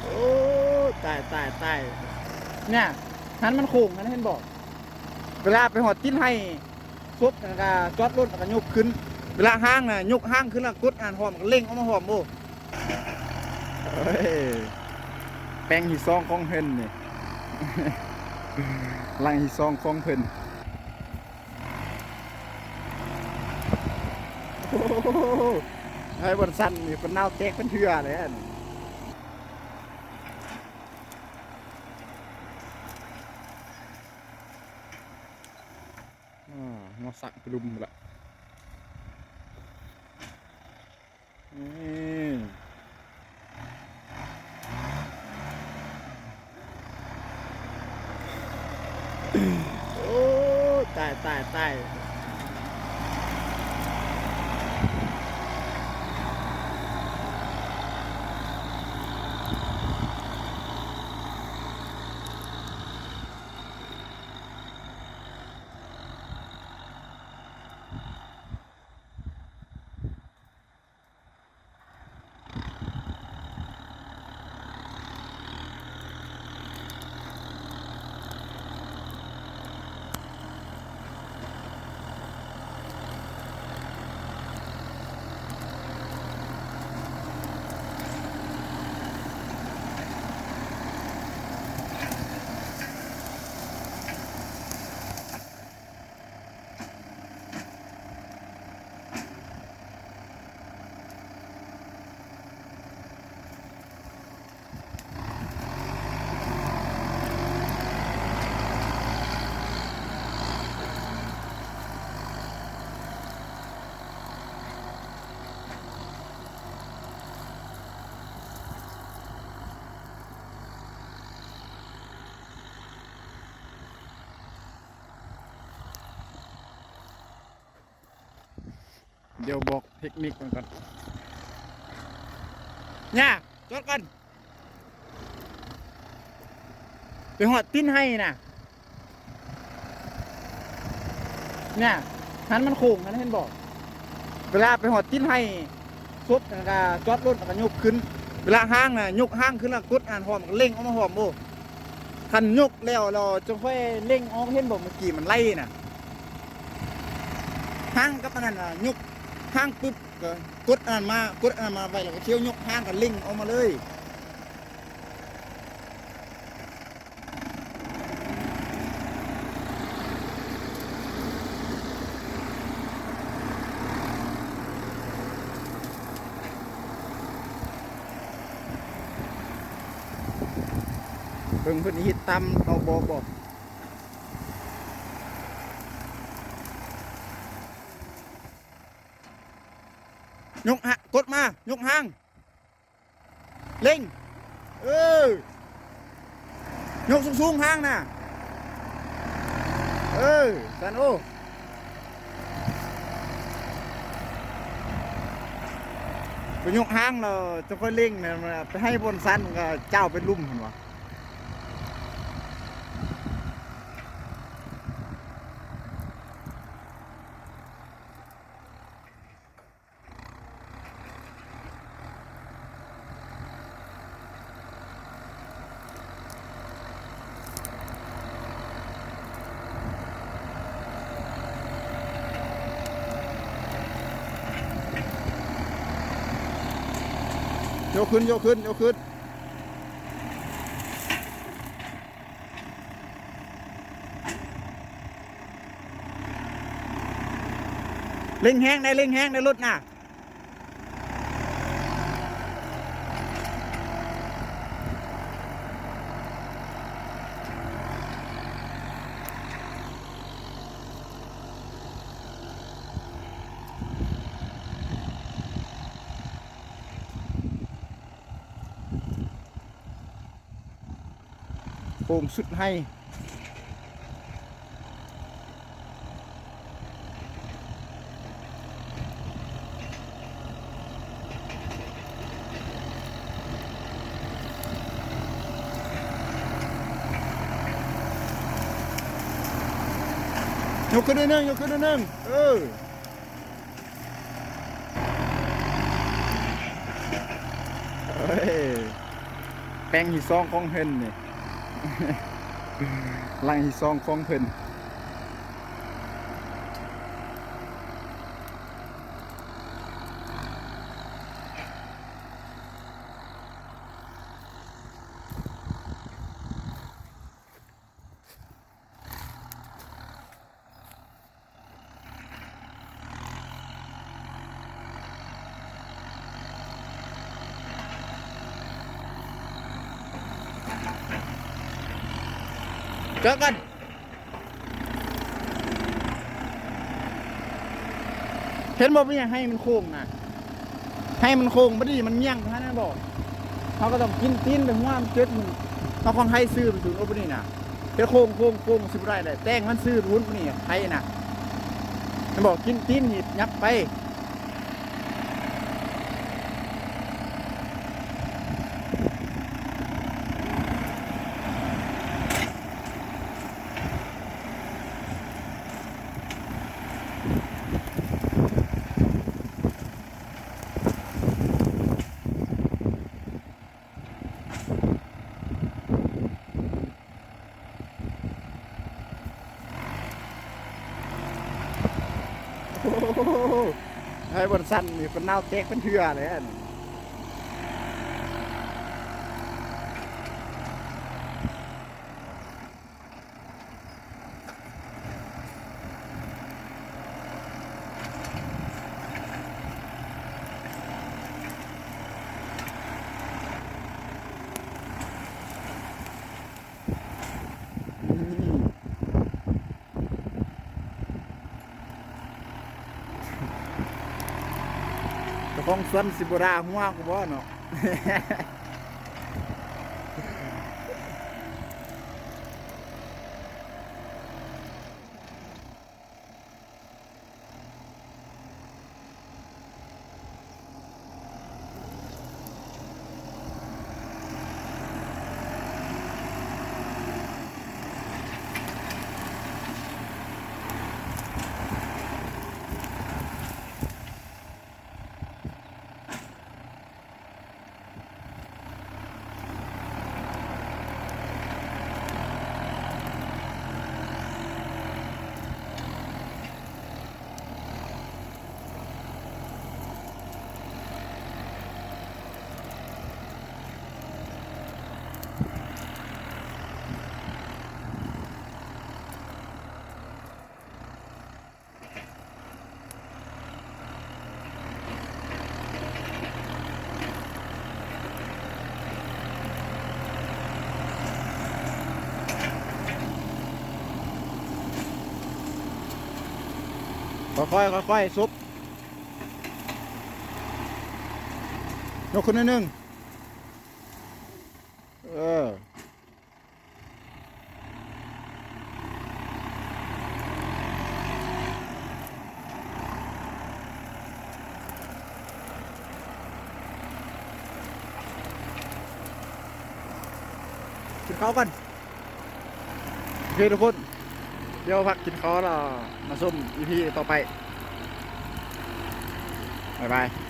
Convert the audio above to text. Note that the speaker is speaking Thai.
โอ้ตายตายตายเนี่ยหันมันโค้งนะเห็นบอกเวลาไปหอดติ้นให้ซุบแล้วก็จอดรถแล้วก็ยกขึ้นเวลาห้างน่ะยกห้างขึ้นแล้วกดอ่านหอมก็เล่งออกมาหอมโอ้เฮ้ยแปลงหีซองของเพิ่นนี่ ลังหีซองของเพิ่นโอ้โหไอ้บนสั้นนี่เป็นเน่าแตกเป็นเถื่อเลยอันมาสักกลุ่มละโอ้ตายตายตายเดี๋ยวบอกเทคนิคมันก่อนเนี่ยจดกันไปหอดติ้นให้น่ะเนี่ยหันมันโค้งนะเห็นบอกเวลาไปหอดติ้นให้ซุบแล้วก็จอดรถแล้วก็ยกขึ้นเวลาห้างน่ะยกห้างขึ้นแล้วกดอ่านหอมก็เล่งออกมาหอมโอ้คันยกแล้วเราจะค่อยเล่งออกเห็นบอกเมื่อกี้มันไล่น่ะห้างกับนั่นน่ะยกห้างปุ๊บก็กดอ่านมากดอ่านมาไปแล้วก็เที่ยวยกห้างกันเล่งออกมาเลยเบิ่งเพิ่นฮิตตำเอาบอกยกฮะกดมายกห้างเล่งยกสูงๆห้างน่ะสันโอไปยกห้างเราจะค่อยเล่งเนี่ยไปให้บนสันก็เจ้าเป็นลุ่มเห็นวะยกขึ้นยกขึ้นยกขึ้นเล่งแห้งได้เล่งแห้งได้รถน่ะโป่งสุดให้ยกขึ้นนิดนึงยกขึ้นนิดนึงเฮ้ย ลงที่ซองของเพิ่นนี่ หลังที่ซองของเพิ่นเจอกันเห็นบอกว่าอย่างให้มันโค้งนะให้มันโค้งไม่ดีมันเมี่ยงนะบอกเขาก็ต้องกินตีนไปหัวมันเจ็ดมันเขาคงให้ซื้อไปถึงโอ้ปนี่นะเดี๋ยวโค้งสิบไรเลยแต่งมันซื้อรุ้นปนี่ไทยนะมันบอกกินตีนหิดยับไปให้บนสั้นมีคนเน่าแจ๊กเป็นเถื่อเลยอันแต่ของสวนสิบราหัวกูบ่เนาะ ค่อยซุบยกขึ้นนิดนึงกินข้าวกันโอเคทุกคนเดี๋ยวพักกินข้าวแล้วมาส้มอีพีต่อไปบ๊ายบาย